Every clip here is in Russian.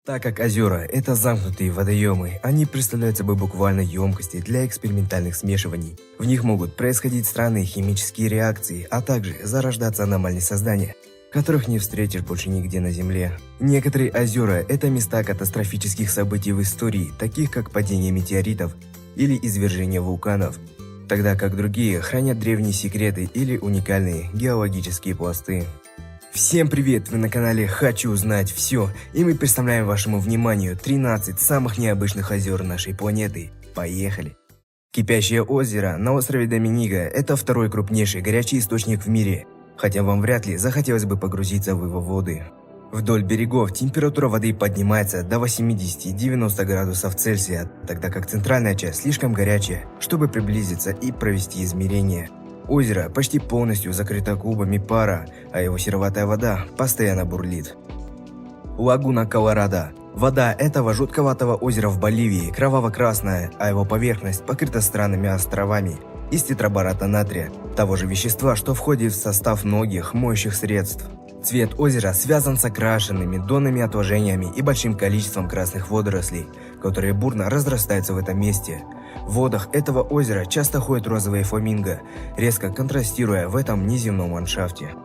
Так как озера – это замкнутые водоемы, они представляют собой буквально емкости для экспериментальных смешиваний. В них могут происходить странные химические реакции, а также зарождаться аномальные создания, которых не встретишь больше нигде на Земле. Некоторые озера – это места катастрофических событий в истории, таких как падение метеоритов или извержение вулканов, тогда как другие хранят древние секреты или уникальные геологические пласты. Всем привет! Вы на канале «Хочу знать все», и мы представляем вашему вниманию 13 самых необычных озер нашей планеты. Поехали! Кипящее озеро на острове Доминика – это второй крупнейший горячий источник в мире, хотя вам вряд ли захотелось бы погрузиться в его воды. Вдоль берегов температура воды поднимается до 80-90 градусов Цельсия, тогда как центральная часть слишком горячая, чтобы приблизиться и провести измерения. Озеро почти полностью закрыто клубами пара, а его сероватая вода постоянно бурлит. Лагуна Колорадо. Вода этого жутковатого озера в Боливии кроваво-красная, а его поверхность покрыта странными островами из тетрабората натрия, того же вещества, что входит в состав многих моющих средств. Цвет озера связан с окрашенными донными отложениями и большим количеством красных водорослей, которые бурно разрастаются в этом месте. В водах этого озера часто ходят розовые фламинго, резко контрастируя в этом неземном ландшафте.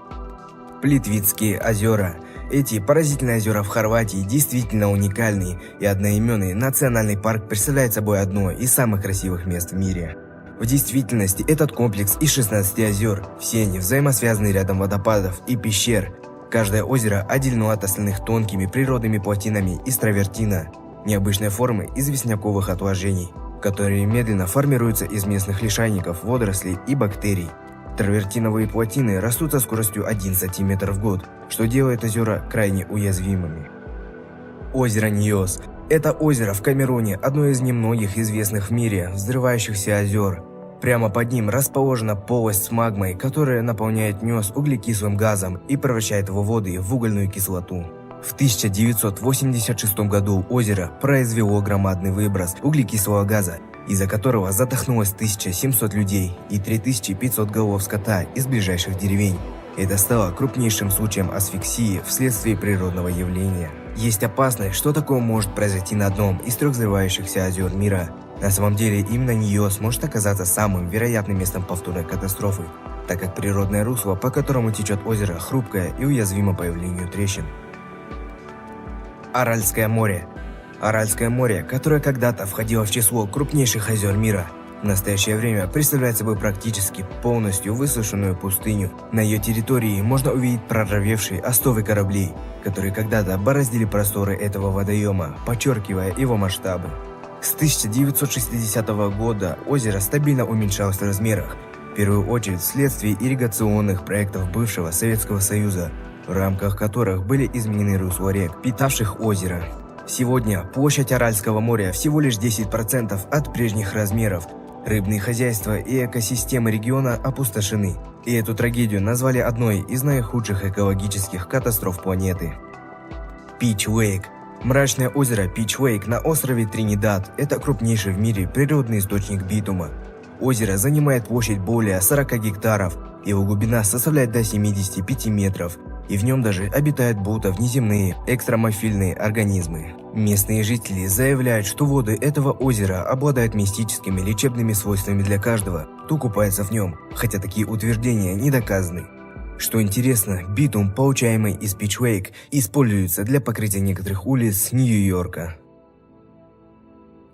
Плитвицкие озера. Эти поразительные озера в Хорватии действительно уникальны, и одноименный национальный парк представляет собой одно из самых красивых мест в мире. В действительности этот комплекс из 16 озер, все они взаимосвязаны рядом водопадов и пещер. Каждое озеро отделено от остальных тонкими природными плотинами из травертина, необычной формы известняковых отложений, которые медленно формируются из местных лишайников, водорослей и бактерий. Травертиновые плотины растут со скоростью 1 см в год, что делает озера крайне уязвимыми. Озеро Ньос. Это озеро в Камеруне, одно из немногих известных в мире взрывающихся озер. Прямо под ним расположена полость с магмой, которая наполняет Ньос углекислым газом и превращает его воды в угольную кислоту. В 1986 году озеро произвело громадный выброс углекислого газа, из-за которого задохнулось 1700 людей и 3500 голов скота из ближайших деревень. Это стало крупнейшим случаем асфиксии вследствие природного явления. Есть опасность, что такое может произойти на одном из 3 взрывающихся озер мира. На самом деле именно Ньос может оказаться самым вероятным местом повторной катастрофы, так как природное русло, по которому течет озеро, хрупкое и уязвимо появлению трещин. Аральское море. Аральское море, которое когда-то входило в число крупнейших озер мира, в настоящее время представляет собой практически полностью высушенную пустыню. На ее территории можно увидеть проржавевшие остовы кораблей, которые когда-то бороздили просторы этого водоема, подчеркивая его масштабы. С 1960 года озеро стабильно уменьшалось в размерах, в первую очередь вследствие ирригационных проектов бывшего Советского Союза, в рамках которых были изменены русла рек, питавших озеро. Сегодня площадь Аральского моря всего лишь 10% от прежних размеров. Рыбные хозяйства и экосистемы региона опустошены, и эту трагедию назвали одной из наихудших экологических катастроф планеты. Пич-Лейк. Мрачное озеро Пич-Лейк на острове Тринидад – это крупнейший в мире природный источник битума. Озеро занимает площадь более 40 гектаров, его глубина составляет до 75 метров, и в нем даже обитают будто внеземные экстрамофильные организмы. Местные жители заявляют, что воды этого озера обладают мистическими лечебными свойствами для каждого, кто купается в нем, хотя такие утверждения не доказаны. Что интересно, битум, получаемый из Пич-Лейк, используется для покрытия некоторых улиц Нью-Йорка.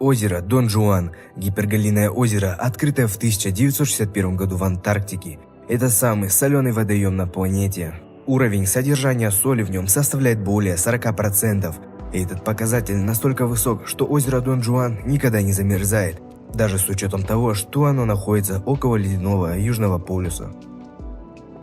Озеро Дон Жуан, гипергалийное озеро, открытое в 1961 году в Антарктике. Это самый соленый водоем на планете. Уровень содержания соли в нем составляет более 40%. И этот показатель настолько высок, что озеро Дон Жуан никогда не замерзает, даже с учетом того, что оно находится около ледяного Южного полюса.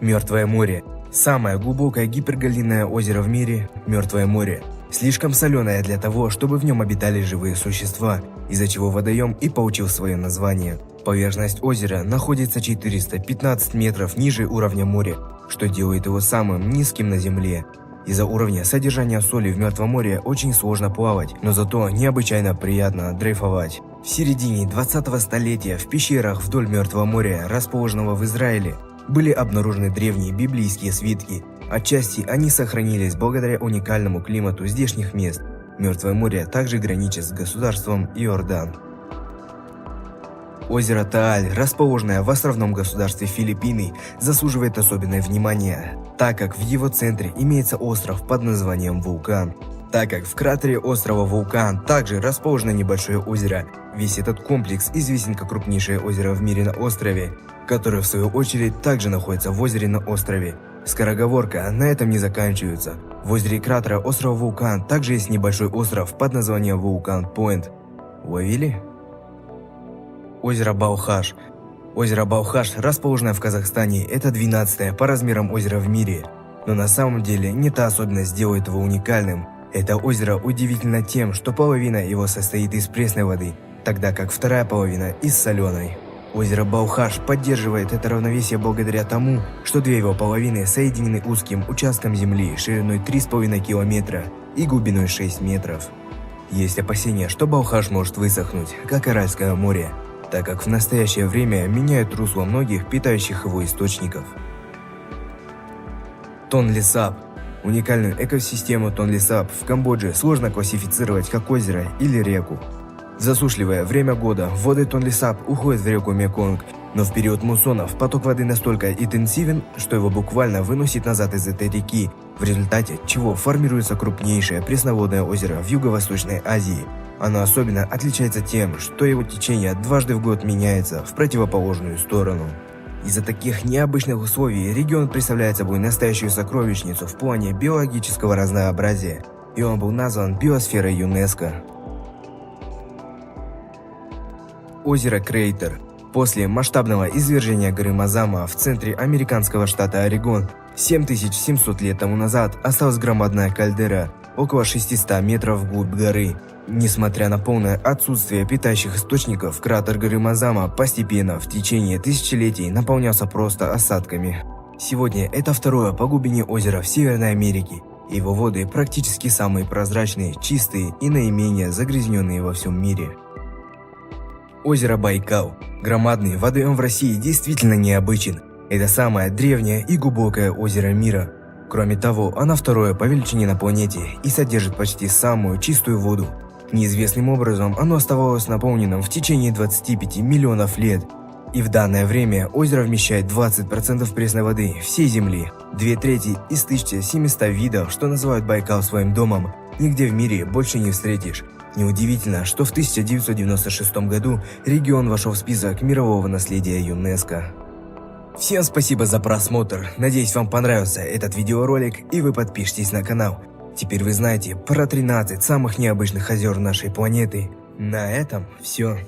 Мертвое море. Самое глубокое гипергалийное озеро в мире – Мертвое море. Слишком соленое для того, чтобы в нем обитали живые существа, из-за чего водоем и получил свое название. Поверхность озера находится 415 метров ниже уровня моря, что делает его самым низким на Земле. Из-за уровня содержания соли в Мертвом море очень сложно плавать, но зато необычайно приятно дрейфовать. В середине 20-го столетия в пещерах вдоль Мертвого моря, расположенного в Израиле, были обнаружены древние библейские свитки. Отчасти они сохранились благодаря уникальному климату здешних мест, Мертвое море также граничит с государством Иордан. Озеро Тааль, расположенное в островном государстве Филиппины, заслуживает особенное внимание, так как в его центре имеется остров под названием Вулкан. Так как в кратере острова Вулкан также расположено небольшое озеро, весь этот комплекс известен как крупнейшее озеро в мире на острове, которое в свою очередь также находится в озере на острове. Скороговорка на этом не заканчивается. В озере кратера острова Вулкан также есть небольшой остров под названием Вулкан Пойнт. Уловили? Озеро Балхаш. Озеро Балхаш, расположенное в Казахстане, это 12-е по размерам озеро в мире. Но на самом деле не та особенность делает его уникальным. Это озеро удивительно тем, что половина его состоит из пресной воды, тогда как вторая половина из соленой. Озеро Балхаш поддерживает это равновесие благодаря тому, что две его половины соединены узким участком земли шириной 3,5 километра и глубиной 6 метров. Есть опасения, что Балхаш может высохнуть, как Аральское море, так как в настоящее время меняют русло многих питающих его источников. Тонлесап. Уникальную экосистему Тонлесап в Камбодже сложно классифицировать как озеро или реку. В засушливое время года воды Тонлесап уходят в реку Меконг, но в период муссонов поток воды настолько интенсивен, что его буквально выносит назад из этой реки, в результате чего формируется крупнейшее пресноводное озеро в Юго-Восточной Азии. Оно особенно отличается тем, что его течение дважды в год меняется в противоположную сторону. Из-за таких необычных условий регион представляет собой настоящую сокровищницу в плане биологического разнообразия, и он был назван биосферой ЮНЕСКО. Озеро Крейтер. После масштабного извержения горы Мазама в центре американского штата Орегон 7700 лет тому назад осталась громадная кальдера, около 600 метров вглубь горы. Несмотря на полное отсутствие питающих источников, кратер горы Мазама постепенно в течение тысячелетий наполнялся просто осадками. Сегодня это второе по глубине озеро в Северной Америке. Его воды практически самые прозрачные, чистые и наименее загрязненные во всем мире. Озеро Байкал. Громадный водоем в России действительно необычен. Это самое древнее и глубокое озеро мира. Кроме того, оно второе по величине на планете и содержит почти самую чистую воду. Неизвестным образом оно оставалось наполненным в течение 25 миллионов лет. И в данное время озеро вмещает 20% пресной воды всей Земли. 2/3 из 1700 видов, что называют Байкал своим домом, нигде в мире больше не встретишь. Неудивительно, что в 1996 году регион вошел в список мирового наследия ЮНЕСКО. Всем спасибо за просмотр, надеюсь, вам понравился этот видеоролик и вы подпишитесь на канал. Теперь вы знаете про 13 самых необычных озер нашей планеты. На этом все.